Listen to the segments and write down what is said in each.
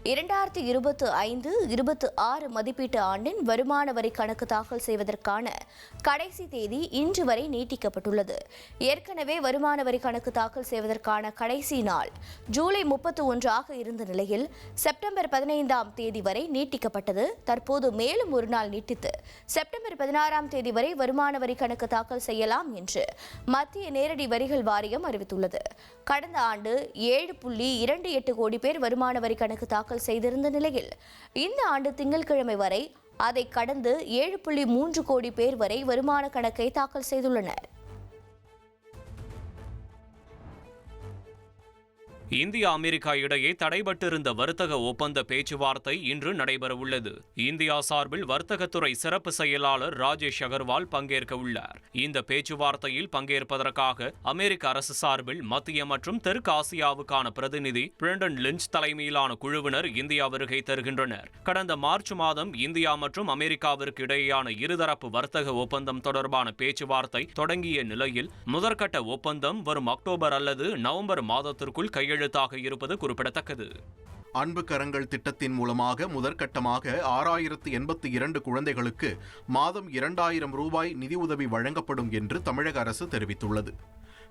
2025-26 மதிப்பீட்டு ஆண்டின் வருமான வரி கணக்கு தாக்கல் செய்வதற்கான கடைசி தேதி இன்று வரை நீட்டிக்கப்பட்டுள்ளது. ஏற்கனவே வருமான வரி கணக்கு தாக்கல் செய்வதற்கான கடைசி நாள் ஜூலை 31 இருந்த நிலையில் செப்டம்பர் 15ஆம் தேதி வரை நீட்டிக்கப்பட்டது. தற்போது மேலும் ஒரு நாள் நீட்டித்து செப்டம்பர் 16ஆம் தேதி வரை வருமான வரி கணக்கு தாக்கல் செய்யலாம் என்று மத்திய நேரடி வரிகள் வாரியம் அறிவித்துள்ளது. கடந்த ஆண்டு 7.28 கோடி பேர் வருமான வரி கணக்கு தாக்கல் செய்திருந்த நிலையில் இந்த ஆண்டு திங்கட்கிழமை வரை அதை கடந்து 7.3 கோடி பேர் வரை வருமான கணக்கை தாக்கல் செய்துள்ளனர். இந்தியா அமெரிக்கா இடையே தடைபட்டிருந்த வர்த்தக ஒப்பந்த பேச்சுவார்த்தை இன்று நடைபெறவுள்ளது. இந்தியா சார்பில் வர்த்தகத்துறை சிறப்பு செயலாளர் ராஜேஷ் அகர்வால் பங்கேற்க உள்ளார். இந்த பேச்சுவார்த்தையில் பங்கேற்பதற்காக அமெரிக்க அரசு சார்பில் மத்திய மற்றும் தெற்கு ஆசியாவுக்கான பிரதிநிதி பிரெண்டன் லிஞ்ச் தலைமையிலான குழுவினர் இந்தியா வருகை தருகின்றனர். கடந்த மார்ச் மாதம் இந்தியா மற்றும் அமெரிக்காவிற்கு இடையேயான இருதரப்பு வர்த்தக ஒப்பந்தம் தொடர்பான பேச்சுவார்த்தை தொடங்கிய நிலையில் முதற்கட்ட ஒப்பந்தம் வரும் அக்டோபர் அல்லது நவம்பர் மாதத்திற்குள் கையெழுத்தாக இருப்பது குறிப்பிடத்தக்கது. அன்பு கரங்கள் திட்டத்தின் மூலமாக முதற்கட்டமாக 6082 குழந்தைகளுக்கு மாதம் 2000 ரூபாய் நிதியுதவி வழங்கப்படும் என்று தமிழக அரசு தெரிவித்துள்ளது.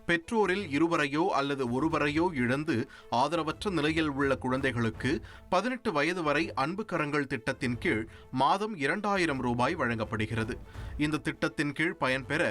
பெற்றோரில் இருவரையோ அல்லது ஒருவரையோ இழந்து ஆதரவற்ற நிலையில் உள்ள குழந்தைகளுக்கு 18 வயது வரை அன்பு கரங்கள் திட்டத்தின் கீழ் மாதம் 2000 ரூபாய் வழங்கப்படுகிறது. இந்த திட்டத்தின் கீழ் பயன்பெற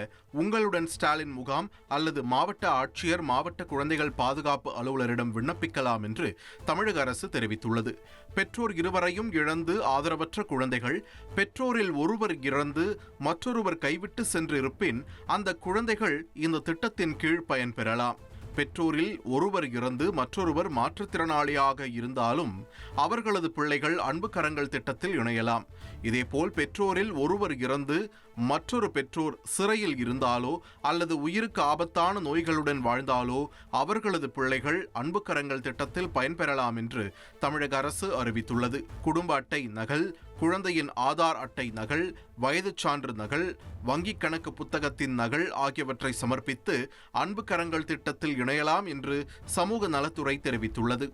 உங்களுடன் ஸ்டாலின் முகாம் அல்லது மாவட்ட ஆட்சியர், மாவட்ட குழந்தைகள் பாதுகாப்பு அலுவலரிடம் விண்ணப்பிக்கலாம் என்று தமிழக அரசு தெரிவித்துள்ளது. பெற்றோர் இருவரையும் இழந்து ஆதரவற்ற குழந்தைகள் பெற்றோரில் ஒருவர் இறந்து மற்றொருவர் கைவிட்டு சென்றிருப்பின் அந்த குழந்தைகள் இந்த திட்டத்தின் கீழ் பயன்பெறலாம். பெற்றோரில் ஒருவர் இறந்து மற்றொருவர் மாற்றுத்திறனாளியாக இருந்தாலும் அவர்களது பிள்ளைகள் அன்பு கரங்கள் திட்டத்தில் இணையலாம். இதேபோல் பெற்றோரில் ஒருவர் இறந்து மற்றொரு பெற்றோர் சிறையில் இருந்தாலோ அல்லது உயிருக்கு ஆபத்தான நோய்களுடன் வாழ்ந்தாலோ அவர்களது பிள்ளைகள் அன்பு கரங்கள் திட்டத்தில் பயன்பெறலாம் என்று தமிழக அரசு அறிவித்துள்ளது. குடும்ப அட்டை நகல், குழந்தையின் ஆதார் அட்டை நகல், வயது சான்று நகல், வங்கிக் கணக்கு புத்தகத்தின் நகல் ஆகியவற்றை சமர்ப்பித்து அன்பு கரங்கள் திட்டத்தில் இணையலாம் என்று சமூக நலத்துறை தெரிவித்துள்ளது.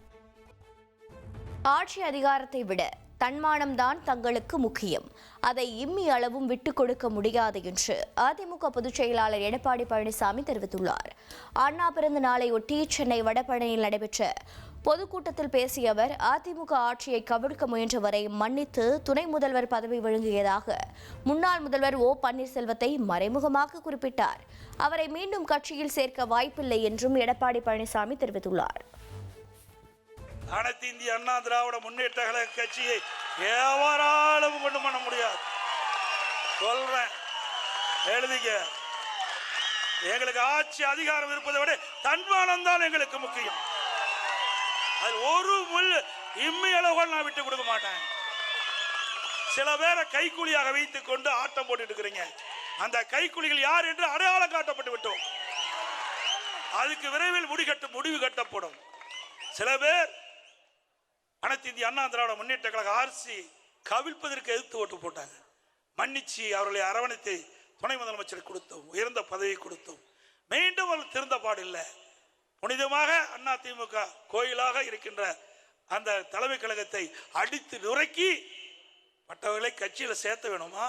ஆட்சி அதிகாரத்தை விட தன்மானம்தான் தங்களுக்கு முக்கியம், அதை இம்மி அளவும் விட்டுக் கொடுக்க முடியாது என்று அதிமுக பொதுச் செயலாளர் எடப்பாடி பழனிசாமி தெரிவித்துள்ளார். அண்ணா பிறந்த நாளையொட்டி சென்னை வடபழனியில் நடைபெற்ற பொதுக்கூட்டத்தில் பேசிய அவர், அதிமுக ஆட்சியை கவிழ்க்க முயன்றவரை மன்னித்து துணை முதல்வர் பதவி வழங்கியதாக முன்னாள் முதல்வர் ஓ பன்னீர்செல்வத்தை மறைமுகமாக குறிப்பிட்டார். அவரை மீண்டும் கட்சியில் சேர்க்க வாய்ப்பில்லை என்றும் எடப்பாடி பழனிசாமி தெரிவித்துள்ளார். அனைத்து இந்திய அண்ணா திராவிட முன்னேற்ற கழக கட்சியை எவராலும் கொண்டு பண்ண முடியாது. சொல்றேன், எழுதிக்க. எங்களுக்கு ஆட்சி அதிகாரம் இருப்பதை விட தன்மானம் தான் எங்களுக்கு முக்கியம். அது ஒரு முள் இம்மி அளவுகள் நான் விட்டு கொடுக்க மாட்டேன். சில பேரை கைக்கூலியாக வைத்துக் கொண்டு ஆட்டம் போட்டு இருக்கிறீங்க. அந்த கைக்கூலிகள் யார் என்று அடையாளம் காட்டப்பட்டு விட்டோம். அதுக்கு விரைவில் முடிவு கட்டப்படும். சில பேர் அனைத்து இந்திய அண்ணா திராவிட முன்னேற்ற கழக ஆர்சி கவிழ்ப்பதற்கு எதிர்த்து ஓட்டு போட்டாங்க. மன்னிச்சு அவர்களை அரவணைத்து துணை முதலமைச்சர் கொடுத்தோம், உயர்ந்த பதவி கொடுத்தோம். மீண்டும் அவர்கள் திருந்த பாடில்லை. புனிதமாக அதிமுக கோயிலாக இருக்கின்ற அந்த தலைமை கழகத்தை அடித்து நுரைக்கி மற்றவர்களை கட்சியில் சேர்த்த வேணுமா?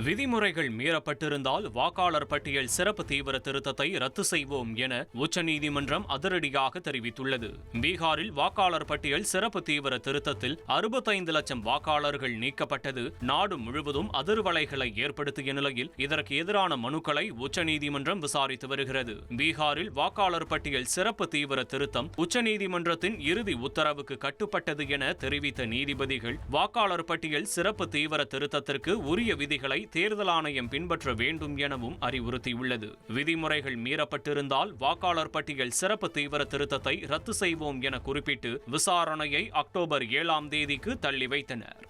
விதிமுறைகள் மீறப்பட்டிருந்தால் வாக்காளர் பட்டியல் சிறப்பு தீவிர திருத்தத்தை ரத்து செய்வோம் என உச்சநீதிமன்றம் அதிரடியாக தெரிவித்துள்ளது. பீகாரில் வாக்காளர் பட்டியல் சிறப்பு தீவிர திருத்தத்தில் 65 லட்சம் வாக்காளர்கள் நீக்கப்பட்டது நாடு முழுவதும் அதிர்வலைகளை ஏற்படுத்திய நிலையில் இதற்கு எதிரான மனுக்களை உச்சநீதிமன்றம் விசாரித்து வருகிறது. பீகாரில் வாக்காளர் பட்டியல் சிறப்பு தீவிர திருத்தம் உச்சநீதிமன்றத்தின் இறுதி உத்தரவுக்கு கட்டுப்பட்டது என தெரிவித்த நீதிபதிகள், வாக்காளர் பட்டியல் சிறப்பு தீவிர திருத்தத்திற்கு உரிய விதிகளை தேர்தல் ஆணையம் பின்பற்ற வேண்டும் எனவும் அறிவுறுத்தியுள்ளது. விதிமுறைகள் மீறப்பட்டிருந்தால் வாக்காளர் பட்டியல் சிறப்பு தீவிர திருத்தத்தை ரத்து செய்வோம் என குறிப்பிட்டு விசாரணையை அக்டோபர் 7ஆம் தேதிக்கு தள்ளி வைத்தனர்.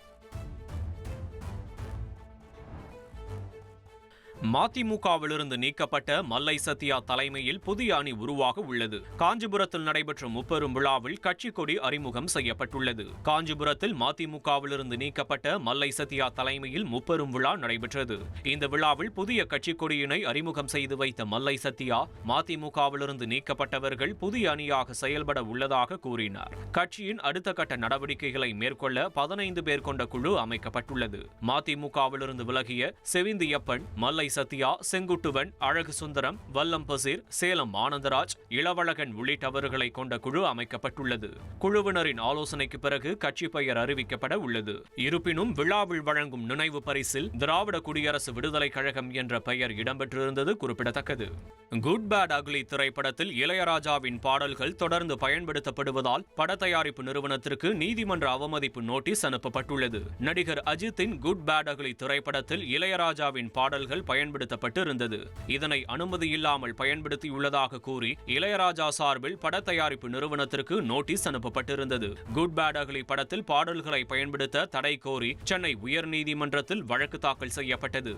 மதிமுகவிலிருந்து நீக்கப்பட்ட மல்லை சத்யா தலைமையில் புதிய அணி உருவாக உள்ளது. காஞ்சிபுரத்தில் நடைபெற்ற முப்பெரும் விழாவில் கட்சி கொடி அறிமுகம் செய்யப்பட்டுள்ளது. காஞ்சிபுரத்தில் மதிமுகவிலிருந்து நீக்கப்பட்ட மல்லை சத்யா தலைமையில் முப்பெரும் விழா நடைபெற்றது. இந்த விழாவில் புதிய கட்சி கொடியினை அறிமுகம் செய்து வைத்த மல்லை சத்யா, மதிமுகவிலிருந்து நீக்கப்பட்டவர்கள் புதிய அணியாக செயல்பட உள்ளதாக கூறினார். கட்சியின் அடுத்த கட்ட நடவடிக்கைகளை மேற்கொள்ள 15 பேர் கொண்ட குழு அமைக்கப்பட்டுள்ளது. மதிமுகவிலிருந்து விலகிய செவிந்தியப்பன், மல்லை சத்யா, செங்குட்டுவன், அழகு சுந்தரம், வல்லம் பசீர், சேலம் ஆனந்தராஜ், இளவழகன் உள்ளிட்டவர்களை கொண்ட குழு அமைக்கப்பட்டுள்ளது. குழுவினரின் ஆலோசனைக்கு பிறகு கட்சி பெயர் அறிவிக்கப்பட உள்ளது. இருப்பினும் விழாவில் வழங்கும் நினைவு பரிசில் திராவிட குடியரசு விடுதலை கழகம் என்ற பெயர் இடம்பெற்றிருந்தது குறிப்பிடத்தக்கது. குட் பேட் அக்லி திரைப்படத்தில் இளையராஜாவின் பாடல்கள் தொடர்ந்து பயன்படுத்தப்படுவதால் பட தயாரிப்பு நிறுவனத்திற்கு நீதிமன்ற அவமதிப்பு நோட்டீஸ் அனுப்பப்பட்டுள்ளது. நடிகர் அஜித்தின் குட் பேட் அக்லி திரைப்படத்தில் இளையராஜாவின் பாடல்கள் பயன்படுத்தப்பட்டு இருந்தது. இதனை அனுமதி இல்லாமல் பயன்படுத்தியுள்ளதாக கூறி இளையராஜா சார்பில் பட தயாரிப்பு நிறுவனத்திற்கு நோட்டீஸ் அனுப்பப்பட்டிருந்தது. குட் பேட் அக்லி படத்தில் பாடல்களை பயன்படுத்த தடை கோரி சென்னை உயர்நீதிமன்றத்தில் வழக்கு தாக்கல் செய்யப்பட்டது.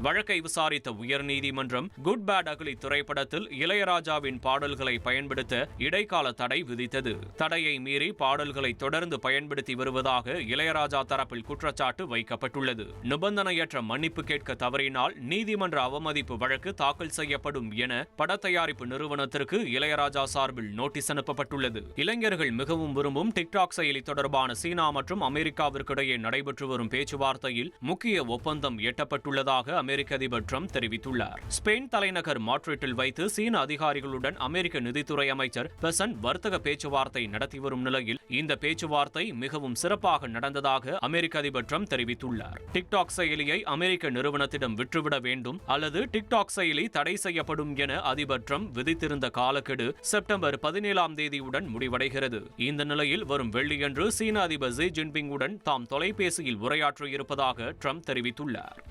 வழக்கை விசாரித்த உயர்நீதிமன்றம் குட் பேட் அக்லி திரைப்படத்தில் இளையராஜாவின் பாடல்களை பயன்படுத்த இடைக்கால தடை விதித்தது. தடையை மீறி பாடல்களை தொடர்ந்து பயன்படுத்தி வருவதாக இளையராஜா தரப்பில் குற்றச்சாட்டு வைக்கப்பட்டுள்ளது. நிபந்தனையற்ற மன்னிப்பு கேட்க தவறினால் நீதிமன்ற அவமதிப்பு வழக்கு தாக்கல் செய்யப்படும் என பட தயாரிப்பு நிறுவனத்திற்கு இளையராஜா சார்பில் நோட்டீஸ் அனுப்பப்பட்டுள்ளது. இளைஞர்கள் மிகவும் விரும்பும் டிக்டாக் செயலி தொடர்பான சீனா மற்றும் அமெரிக்காவிற்கிடையே நடைபெற்று வரும் பேச்சுவார்த்தையில் முக்கிய ஒப்பந்தம் எட்டப்பட்டுள்ளதாக அமெரிக்க அதிபர் ட்ரம்ப் தெரிவித்துள்ளார். ஸ்பெயின் தலைநகர் மாட்ரிட்டில் வைத்து சீன அதிகாரிகளுடன் அமெரிக்க நிதித்துறை அமைச்சர் பெசன் வர்த்தக பேச்சுவார்த்தை நடத்தி வரும் நிலையில் இந்த பேச்சுவார்த்தை மிகவும் சிறப்பாக நடந்ததாக அமெரிக்க அதிபர் ட்ரம்ப் தெரிவித்துள்ளார். டிக்டாக் செயலியை அமெரிக்க நிறுவனத்திடம் விற்றுவிட வேண்டும் அல்லது டிக்டாக் செயலி தடை செய்யப்படும் என அதிபர் ட்ரம்ப் விதித்திருந்த காலக்கெடு செப்டம்பர் 17ஆம் தேதியுடன் முடிவடைகிறது. இந்த நிலையில் வரும் வெள்ளியன்று சீன அதிபர் ஜி ஜின்பிங் உடன் தாம் தொலைபேசியில் உரையாற்ற இருப்பதாக ட்ரம்ப் தெரிவித்துள்ளார்.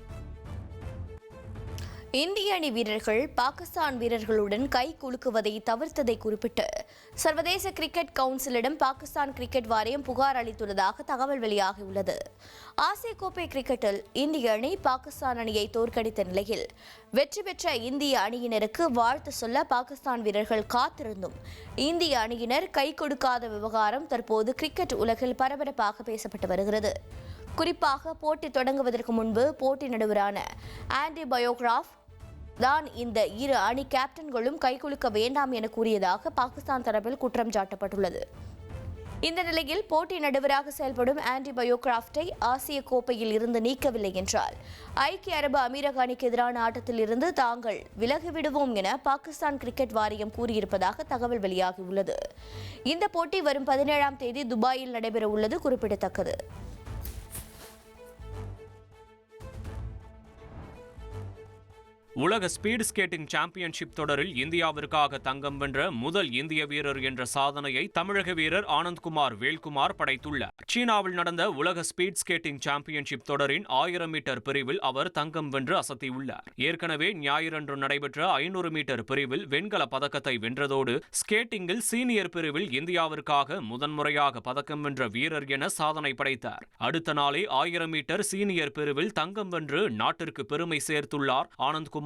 இந்திய அணி வீரர்கள் பாகிஸ்தான் வீரர்களுடன் கை குலுக்குவதை தவிர்த்ததை குறிப்பிட்டு சர்வதேச கிரிக்கெட் கவுன்சிலிடம் பாகிஸ்தான் கிரிக்கெட் வாரியம் புகார் அளித்துள்ளதாக தகவல் வெளியாகியுள்ளது. ஆசிய கோப்பை கிரிக்கெட்டில் இந்திய அணி பாகிஸ்தான் அணியை தோற்கடித்த நிலையில் வெற்றி பெற்ற இந்திய அணியினருக்கு வாழ்த்து சொல்ல பாகிஸ்தான் வீரர்கள் காத்திருந்தும் இந்திய அணியினர் கை கொடுக்காத விவகாரம் தற்போது கிரிக்கெட் உலகில் பரபரப்பாக பேசப்பட்டு வருகிறது. குறிப்பாக போட்டி தொடங்குவதற்கு முன்பு போட்டி நடுவரான ஆண்டி பயோகிராஃப் தான் இந்த இரு அணி கேப்டன்களும் கைகுலுக்க வேண்டாம் என கூறியதாக பாகிஸ்தான் தரப்பில் குற்றம் சாட்டப்பட்டுள்ளது. இந்த நிலையில் போட்டி நடுவராக செயல்படும் ஆண்டி பயோகிராஃப்டை ஆசிய கோப்பையில் இருந்து நீக்கவில்லை என்றால் ஐக்கிய அரபு அமீரக அணிக்கு எதிரான ஆட்டத்தில் இருந்து தாங்கள் விலகிவிடுவோம் என பாகிஸ்தான் கிரிக்கெட் வாரியம் கூறியிருப்பதாக தகவல் வெளியாகியுள்ளது. இந்த போட்டி வரும் 17ஆம் தேதி துபாயில் நடைபெற உள்ளது குறிப்பிடத்தக்கது. உலக ஸ்பீட் ஸ்கேட்டிங் சாம்பியன்ஷிப் தொடரில் இந்தியாவிற்காக தங்கம் வென்ற முதல் இந்திய வீரர் என்ற சாதனையை தமிழக வீரர் ஆனந்த்குமார் வேல்குமார் படைத்துள்ளார். சீனாவில் நடந்த உலக ஸ்பீட் ஸ்கேட்டிங் சாம்பியன்ஷிப் தொடரின் 1000 மீட்டர் பிரிவில் அவர் தங்கம் வென்று அசத்தியுள்ளார். ஏற்கனவே ஞாயிறன்று நடைபெற்ற 500 மீட்டர் பிரிவில் வெண்கல பதக்கத்தை வென்றதோடு ஸ்கேட்டிங்கில் சீனியர் பிரிவில் இந்தியாவிற்காக முதன்முறையாக பதக்கம் வென்ற வீரர் என சாதனை படைத்தார். அடுத்த நாளே 1000 மீட்டர் சீனியர் பிரிவில் தங்கம் வென்று நாட்டிற்கு பெருமை சேர்த்துள்ளார் ஆனந்த்குமார் வேல்குமார்.